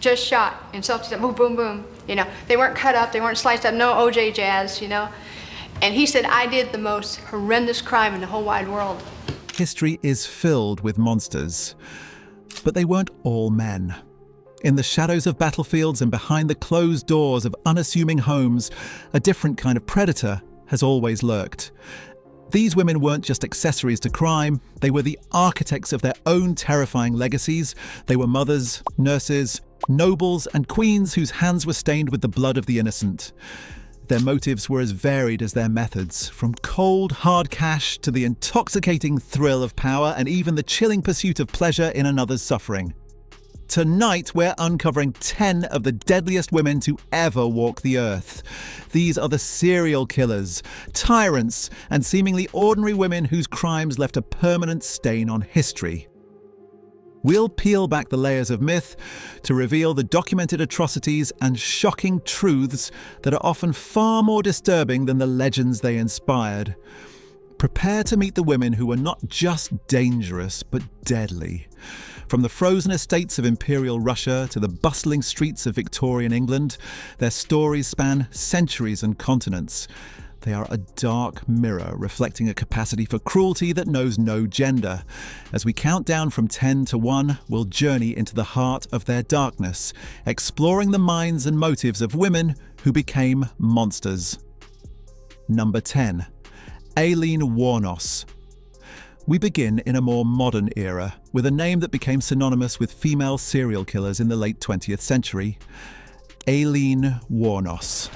Just shot in self-defense, boom, boom, boom. They weren't cut up, they weren't sliced up, no OJ jazz, And he said, I did the most horrendous crime in the whole wide world. History is filled with monsters, but they weren't all men. In the shadows of battlefields and behind the closed doors of unassuming homes, a different kind of predator has always lurked. These women weren't just accessories to crime, they were the architects of their own terrifying legacies. They were mothers, nurses, nobles, and queens whose hands were stained with the blood of the innocent. Their motives were as varied as their methods, from cold, hard cash to the intoxicating thrill of power and even the chilling pursuit of pleasure in another's suffering. Tonight, we're uncovering 10 of the deadliest women to ever walk the earth. These are the serial killers, tyrants, and seemingly ordinary women whose crimes left a permanent stain on history. We'll peel back the layers of myth to reveal the documented atrocities and shocking truths that are often far more disturbing than the legends they inspired. Prepare to meet the women who were not just dangerous, but deadly. From the frozen estates of Imperial Russia to the bustling streets of Victorian England, their stories span centuries and continents. They are a dark mirror reflecting a capacity for cruelty that knows no gender. As we count down from 10 to 1, we'll journey into the heart of their darkness, exploring the minds and motives of women who became monsters. Number 10. Aileen Wuornos. We begin in a more modern era, with a name that became synonymous with female serial killers in the late 20th century. Aileen Wuornos.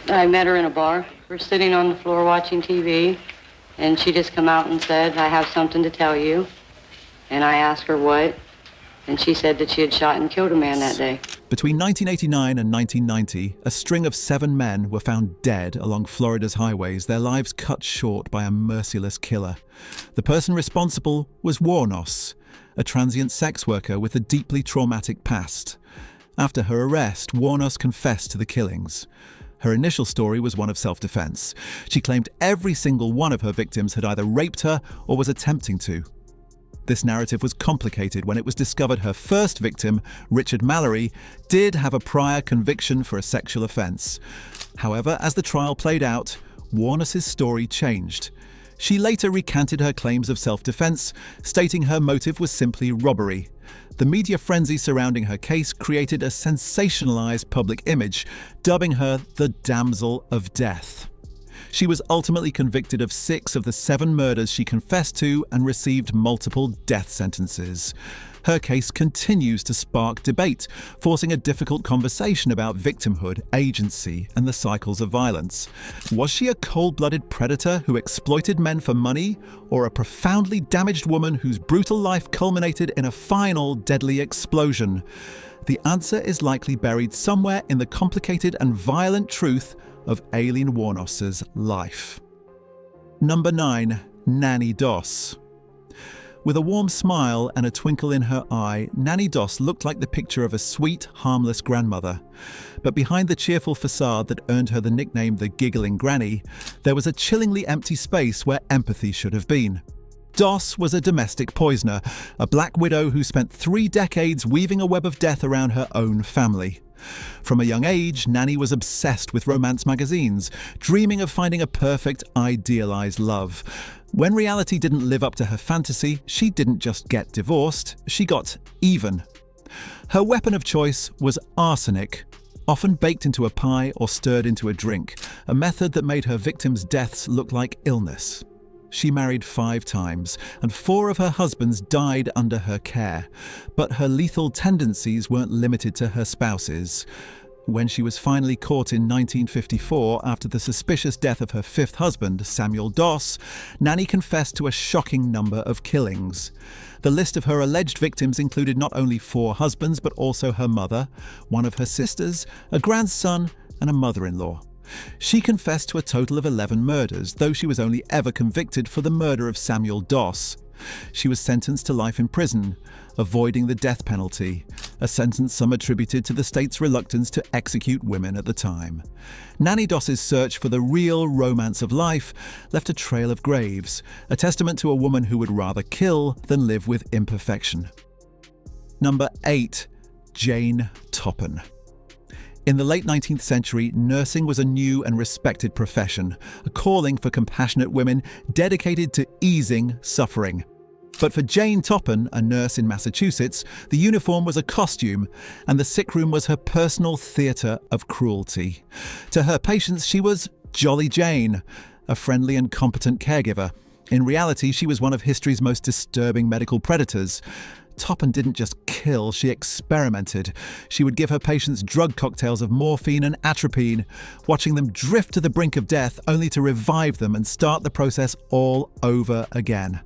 I met her in a bar. We're sitting on the floor watching TV, and she just come out and said, I have something to tell you. And I asked her what, and she said that she had shot and killed a man that day. Between 1989 and 1990, a string of 7 men were found dead along Florida's highways, their lives cut short by a merciless killer. The person responsible was Wuornos, a transient sex worker with a deeply traumatic past. After her arrest, Wuornos confessed to the killings. Her initial story was one of self-defense. She claimed every single one of her victims had either raped her or was attempting to. This narrative was complicated when it was discovered her first victim, Richard Mallory, did have a prior conviction for a sexual offense. However, as the trial played out, Wuornos' story changed. She later recanted her claims of self-defense, stating her motive was simply robbery. The media frenzy surrounding her case created a sensationalized public image, dubbing her the Damsel of Death. She was ultimately convicted of 6 of the 7 murders she confessed to and received multiple death sentences. Her case continues to spark debate, forcing a difficult conversation about victimhood, agency, and the cycles of violence. Was she a cold-blooded predator who exploited men for money, or a profoundly damaged woman whose brutal life culminated in a final, deadly explosion? The answer is likely buried somewhere in the complicated and violent truth of Aileen Wuornos' life. Number 9. Nanny Doss. With a warm smile and a twinkle in her eye, Nanny Doss looked like the picture of a sweet, harmless grandmother. But behind the cheerful facade that earned her the nickname the Giggling Granny, there was a chillingly empty space where empathy should have been. Doss was a domestic poisoner, a black widow who spent 3 decades weaving a web of death around her own family. From a young age, Nanny was obsessed with romance magazines, dreaming of finding a perfect, idealized love. When reality didn't live up to her fantasy, she didn't just get divorced, she got even. Her weapon of choice was arsenic, often baked into a pie or stirred into a drink, a method that made her victims' deaths look like illness. She married 5 times, and 4 of her husbands died under her care. But her lethal tendencies weren't limited to her spouses. When she was finally caught in 1954 after the suspicious death of her 5th husband, Samuel Doss, Nanny confessed to a shocking number of killings. The list of her alleged victims included not only 4 husbands, but also her mother, one of her sisters, a grandson, and a mother-in-law. She confessed to a total of 11 murders, though she was only ever convicted for the murder of Samuel Doss. She was sentenced to life in prison, avoiding the death penalty, a sentence some attributed to the state's reluctance to execute women at the time. Nanny Doss's search for the real romance of life left a trail of graves, a testament to a woman who would rather kill than live with imperfection. Number 8. Jane Topham. In the late 19th century, nursing was a new and respected profession, a calling for compassionate women dedicated to easing suffering. But for Jane Topham, a nurse in Massachusetts, the uniform was a costume, and the sick room was her personal theatre of cruelty. To her patients, she was Jolly Jane, a friendly and competent caregiver. In reality, she was one of history's most disturbing medical predators. Topham didn't just kill, she experimented. She would give her patients drug cocktails of morphine and atropine, watching them drift to the brink of death only to revive them and start the process all over again.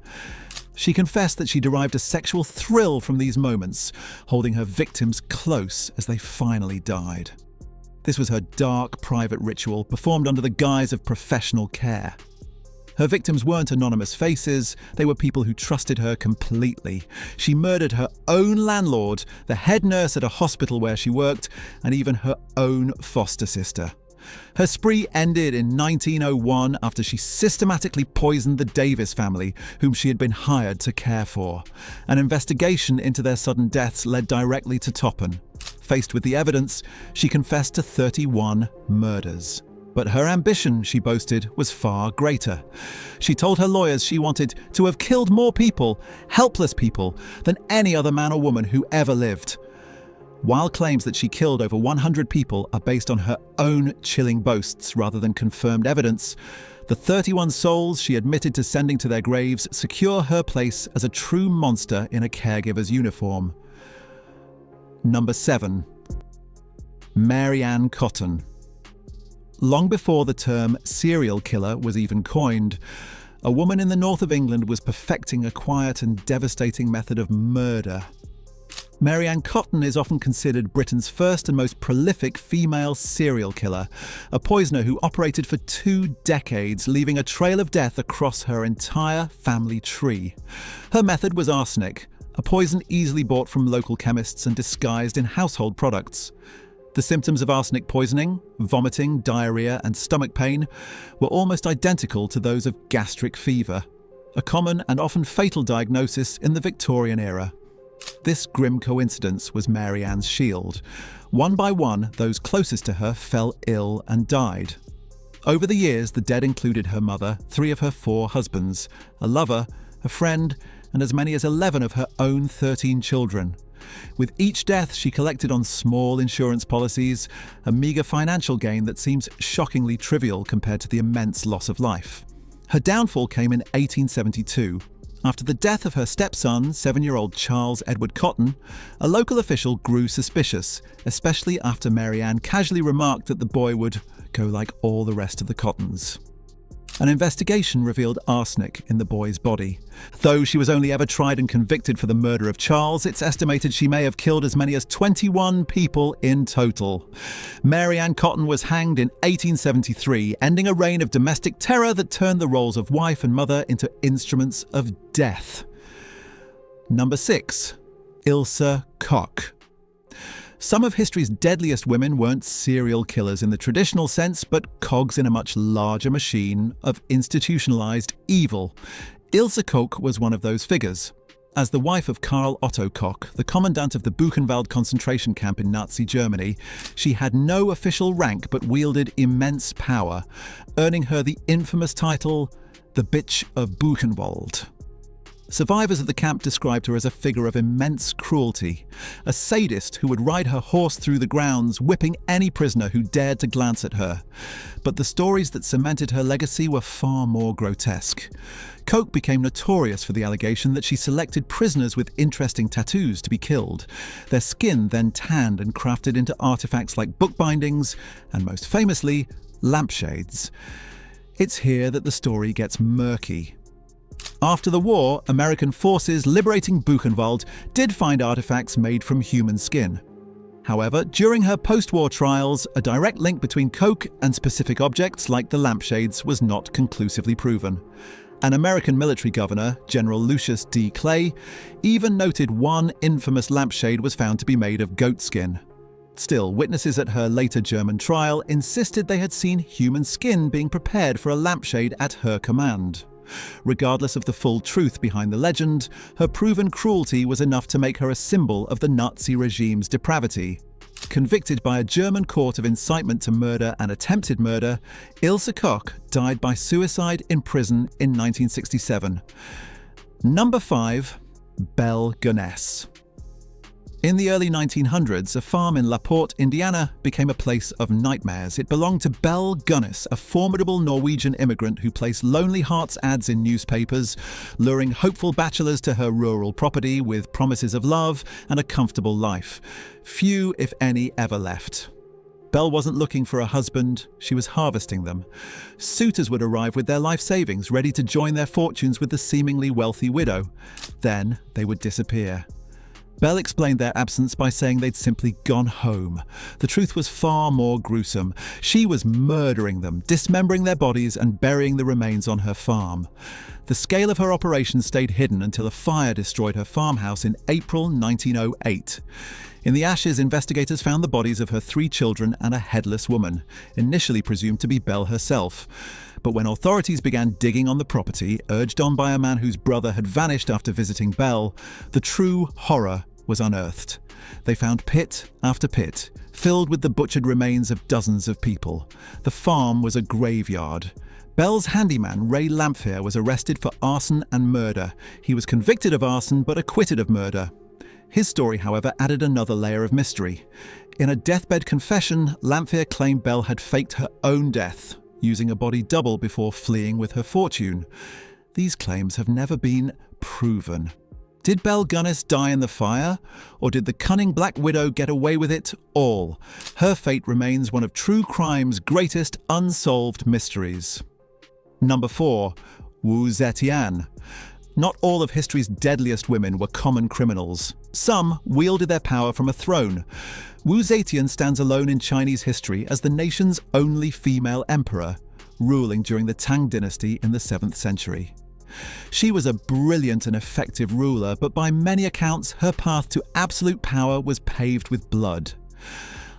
She confessed that she derived a sexual thrill from these moments, holding her victims close as they finally died. This was her dark, private ritual, performed under the guise of professional care. Her victims weren't anonymous faces, they were people who trusted her completely. She murdered her own landlord, the head nurse at a hospital where she worked, and even her own foster sister. Her spree ended in 1901 after she systematically poisoned the Davis family, whom she had been hired to care for. An investigation into their sudden deaths led directly to Topham. Faced with the evidence, she confessed to 31 murders. But her ambition, she boasted, was far greater. She told her lawyers she wanted to have killed more people, helpless people, than any other man or woman who ever lived. While claims that she killed over 100 people are based on her own chilling boasts rather than confirmed evidence, the 31 souls she admitted to sending to their graves secure her place as a true monster in a caregiver's uniform. Number 7. Mary Ann Cotton. Long before the term serial killer was even coined, a woman in the north of England was perfecting a quiet and devastating method of murder. Mary Ann Cotton is often considered Britain's first and most prolific female serial killer, a poisoner who operated for 2 decades, leaving a trail of death across her entire family tree. Her method was arsenic, a poison easily bought from local chemists and disguised in household products. The symptoms of arsenic poisoning, vomiting, diarrhea, and stomach pain were almost identical to those of gastric fever, a common and often fatal diagnosis in the Victorian era. This grim coincidence was Mary Ann's shield. One by one, those closest to her fell ill and died. Over the years, the dead included her mother, 3 of her 4 husbands, a lover, a friend, and as many as 11 of her own 13 children. With each death, she collected on small insurance policies, a meagre financial gain that seems shockingly trivial compared to the immense loss of life. Her downfall came in 1872. After the death of her stepson, 7-year-old Charles Edward Cotton, a local official grew suspicious, especially after Mary Ann casually remarked that the boy would go like all the rest of the Cottons. An investigation revealed arsenic in the boy's body. Though she was only ever tried and convicted for the murder of Charles, it's estimated she may have killed as many as 21 people in total. Mary Ann Cotton was hanged in 1873, ending a reign of domestic terror that turned the roles of wife and mother into instruments of death. Number 6. Ilse Koch. Some of history's deadliest women weren't serial killers in the traditional sense, but cogs in a much larger machine of institutionalized evil. Ilse Koch was one of those figures. As the wife of Karl Otto Koch, the commandant of the Buchenwald concentration camp in Nazi Germany, she had no official rank but wielded immense power, earning her the infamous title, the Bitch of Buchenwald. Survivors of the camp described her as a figure of immense cruelty, a sadist who would ride her horse through the grounds, whipping any prisoner who dared to glance at her. But the stories that cemented her legacy were far more grotesque. Koch became notorious for the allegation that she selected prisoners with interesting tattoos to be killed, their skin then tanned and crafted into artifacts like bookbindings and, most famously, lampshades. It's here that the story gets murky. After the war, American forces liberating Buchenwald did find artifacts made from human skin. However, during her post-war trials, a direct link between Koch and specific objects like the lampshades was not conclusively proven. An American military governor, General Lucius D. Clay, even noted one infamous lampshade was found to be made of goat skin. Still, witnesses at her later German trial insisted they had seen human skin being prepared for a lampshade at her command. Regardless of the full truth behind the legend, her proven cruelty was enough to make her a symbol of the Nazi regime's depravity. Convicted by a German court of incitement to murder and attempted murder, Ilse Koch died by suicide in prison in 1967. Number 5. Belle Gunness. In the early 1900s, a farm in LaPorte, Indiana, became a place of nightmares. It belonged to Belle Gunness, a formidable Norwegian immigrant who placed Lonely Hearts ads in newspapers, luring hopeful bachelors to her rural property with promises of love and a comfortable life. Few, if any, ever left. Belle wasn't looking for a husband, she was harvesting them. Suitors would arrive with their life savings, ready to join their fortunes with the seemingly wealthy widow. Then they would disappear. Belle explained their absence by saying they'd simply gone home. The truth was far more gruesome. She was murdering them, dismembering their bodies and burying the remains on her farm. The scale of her operation stayed hidden until a fire destroyed her farmhouse in April 1908. In the ashes, investigators found the bodies of her 3 children and a headless woman, initially presumed to be Belle herself. But when authorities began digging on the property, urged on by a man whose brother had vanished after visiting Belle, the true horror was unearthed. They found pit after pit, filled with the butchered remains of dozens of people. The farm was a graveyard. Belle's handyman, Ray Lamphere, was arrested for arson and murder. He was convicted of arson but acquitted of murder. His story, however, added another layer of mystery. In a deathbed confession, Lamphere claimed Belle had faked her own death, using a body double before fleeing with her fortune. These claims have never been proven. Did Belle Gunness die in the fire, or did the cunning Black Widow get away with it all? Her fate remains one of true crime's greatest unsolved mysteries. Number 4. Wu Zetian. Not all of history's deadliest women were common criminals. Some wielded their power from a throne. Wu Zetian stands alone in Chinese history as the nation's only female emperor, ruling during the Tang dynasty in the 7th century. She was a brilliant and effective ruler, but by many accounts, her path to absolute power was paved with blood.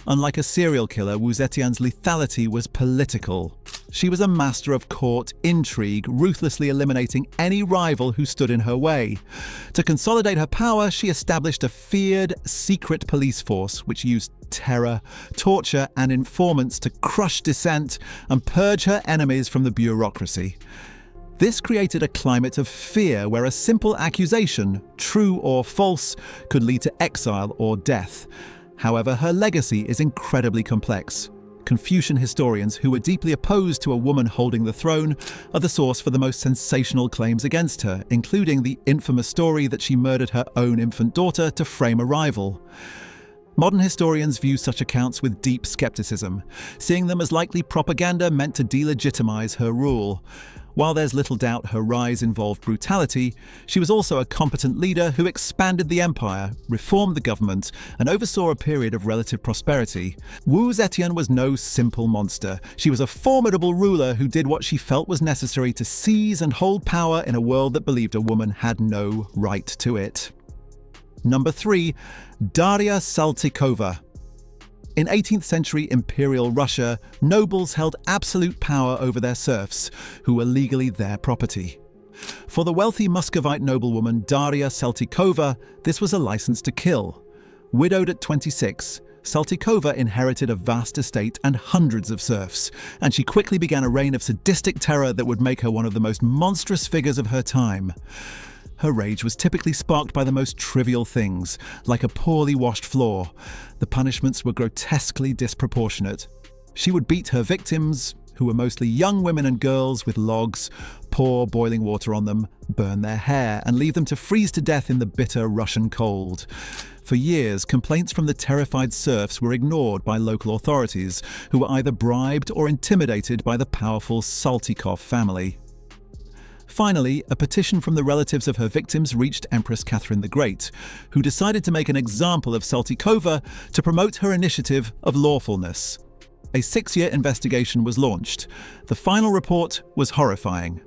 Unlike a serial killer, Wu Zetian's lethality was political. She was a master of court intrigue, ruthlessly eliminating any rival who stood in her way. To consolidate her power, she established a feared, secret police force which used terror, torture, and informants to crush dissent and purge her enemies from the bureaucracy. This created a climate of fear where a simple accusation, true or false, could lead to exile or death. However, her legacy is incredibly complex. Confucian historians who were deeply opposed to a woman holding the throne are the source for the most sensational claims against her, including the infamous story that she murdered her own infant daughter to frame a rival. Modern historians view such accounts with deep skepticism, seeing them as likely propaganda meant to delegitimize her rule. While there's little doubt her rise involved brutality, she was also a competent leader who expanded the empire, reformed the government, and oversaw a period of relative prosperity. Wu Zetian was no simple monster. She was a formidable ruler who did what she felt was necessary to seize and hold power in a world that believed a woman had no right to it. Number 3. Daria Saltykova. In 18th century imperial Russia, nobles held absolute power over their serfs, who were legally their property. For the wealthy Muscovite noblewoman Daria Saltykova, this was a license to kill. Widowed at 26, Saltykova inherited a vast estate and hundreds of serfs, and she quickly began a reign of sadistic terror that would make her one of the most monstrous figures of her time. Her rage was typically sparked by the most trivial things, like a poorly washed floor. The punishments were grotesquely disproportionate. She would beat her victims, who were mostly young women and girls, with logs, pour boiling water on them, burn their hair, and leave them to freeze to death in the bitter Russian cold. For years, complaints from the terrified serfs were ignored by local authorities, who were either bribed or intimidated by the powerful Saltykov family. Finally, a petition from the relatives of her victims reached Empress Catherine the Great, who decided to make an example of Saltykova to promote her initiative of lawfulness. A 6-year investigation was launched. The final report was horrifying.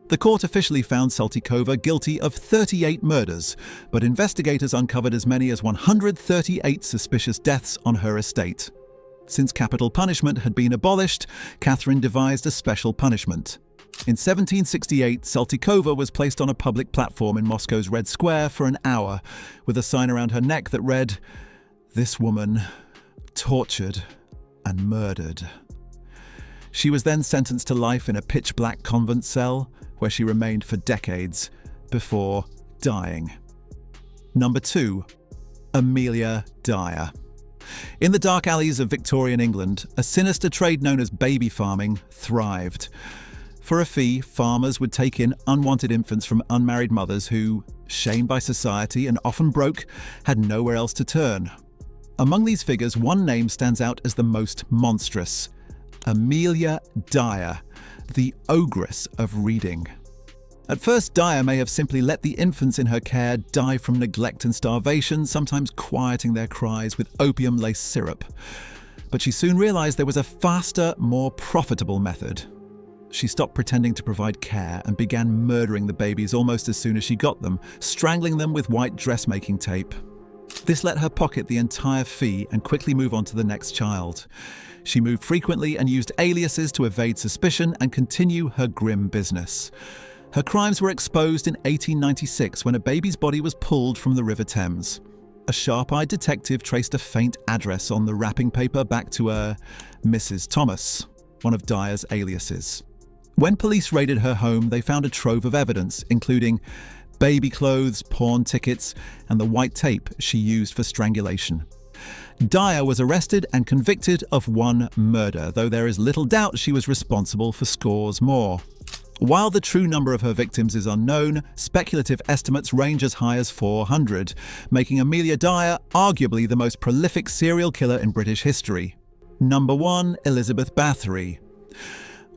The court officially found Saltykova guilty of 38 murders, but investigators uncovered as many as 138 suspicious deaths on her estate. Since capital punishment had been abolished, Catherine devised a special punishment: In 1768, Saltykova was placed on a public platform in Moscow's Red Square for an hour, with a sign around her neck that read, "This woman, tortured and murdered." She was then sentenced to life in a pitch-black convent cell, where she remained for decades before dying. Number 2. Amelia Dyer. In the dark alleys of Victorian England, a sinister trade known as baby farming thrived. For a fee, farmers would take in unwanted infants from unmarried mothers who, shamed by society and often broke, had nowhere else to turn. Among these figures, one name stands out as the most monstrous: Amelia Dyer, the ogress of reading. At first, Dyer may have simply let the infants in her care die from neglect and starvation, sometimes quieting their cries with opium-laced syrup. But she soon realized there was a faster, more profitable method. She stopped pretending to provide care and began murdering the babies almost as soon as she got them, strangling them with white dressmaking tape. This let her pocket the entire fee and quickly move on to the next child. She moved frequently and used aliases to evade suspicion and continue her grim business. Her crimes were exposed in 1896 when a baby's body was pulled from the River Thames. A sharp-eyed detective traced a faint address on the wrapping paper back to a Mrs. Thomas, one of Dyer's aliases. When police raided her home, they found a trove of evidence, including baby clothes, pawn tickets, and the white tape she used for strangulation. Dyer was arrested and convicted of one murder, though there is little doubt she was responsible for scores more. While the true number of her victims is unknown, speculative estimates range as high as 400, making Amelia Dyer arguably the most prolific serial killer in British history. Number 1. Elizabeth Bathory.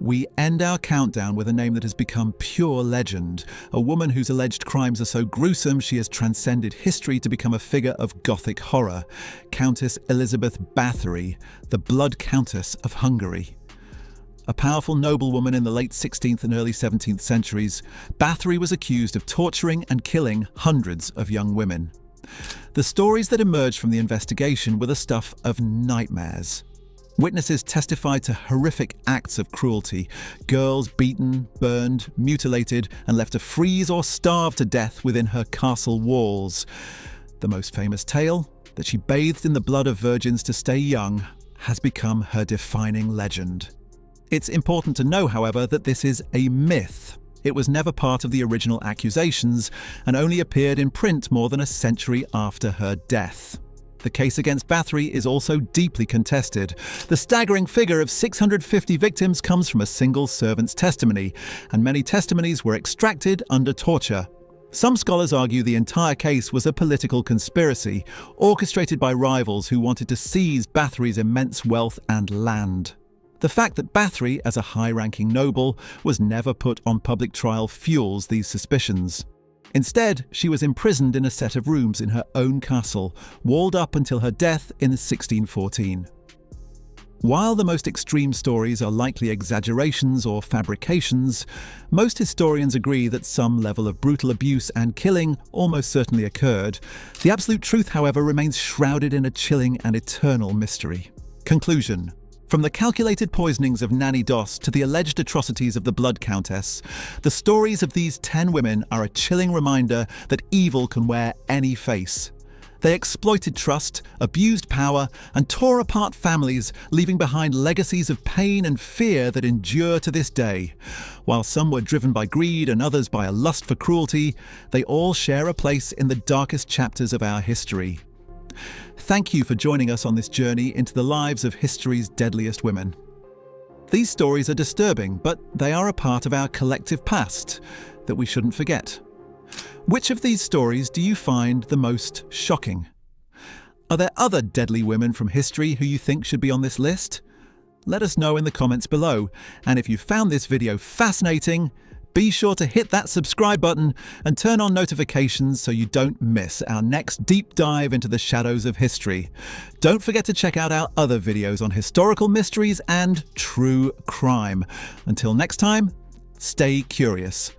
We end our countdown with a name that has become pure legend, a woman whose alleged crimes are so gruesome she has transcended history to become a figure of Gothic horror. Countess Elizabeth Bathory, the Blood Countess of Hungary. A powerful noblewoman in the late 16th and early 17th centuries, Bathory was accused of torturing and killing hundreds of young women. The stories that emerged from the investigation were the stuff of nightmares. Witnesses testified to horrific acts of cruelty, girls beaten, burned, mutilated, and left to freeze or starve to death within her castle walls. The most famous tale, that she bathed in the blood of virgins to stay young, has become her defining legend. It's important to know, however, that this is a myth. It was never part of the original accusations and only appeared in print more than a century after her death. The case against Bathory is also deeply contested. The staggering figure of 650 victims comes from a single servant's testimony, and many testimonies were extracted under torture. Some scholars argue the entire case was a political conspiracy, orchestrated by rivals who wanted to seize Bathory's immense wealth and land. The fact that Bathory, as a high-ranking noble, was never put on public trial fuels these suspicions. Instead, she was imprisoned in a set of rooms in her own castle, walled up until her death in 1614. While the most extreme stories are likely exaggerations or fabrications, most historians agree that some level of brutal abuse and killing almost certainly occurred. The absolute truth, however, remains shrouded in a chilling and eternal mystery. Conclusion. From the calculated poisonings of Nanny Doss to the alleged atrocities of the Blood Countess, the stories of these 10 women are a chilling reminder that evil can wear any face. They exploited trust, abused power, and tore apart families, leaving behind legacies of pain and fear that endure to this day. While some were driven by greed and others by a lust for cruelty, they all share a place in the darkest chapters of our history. Thank you for joining us on this journey into the lives of history's deadliest women. These stories are disturbing, but they are a part of our collective past that we shouldn't forget. Which of these stories do you find the most shocking? Are there other deadly women from history who you think should be on this list? Let us know in the comments below, and if you found this video fascinating, be sure to hit that subscribe button and turn on notifications so you don't miss our next deep dive into the shadows of history. Don't forget to check out our other videos on historical mysteries and true crime. Until next time, stay curious.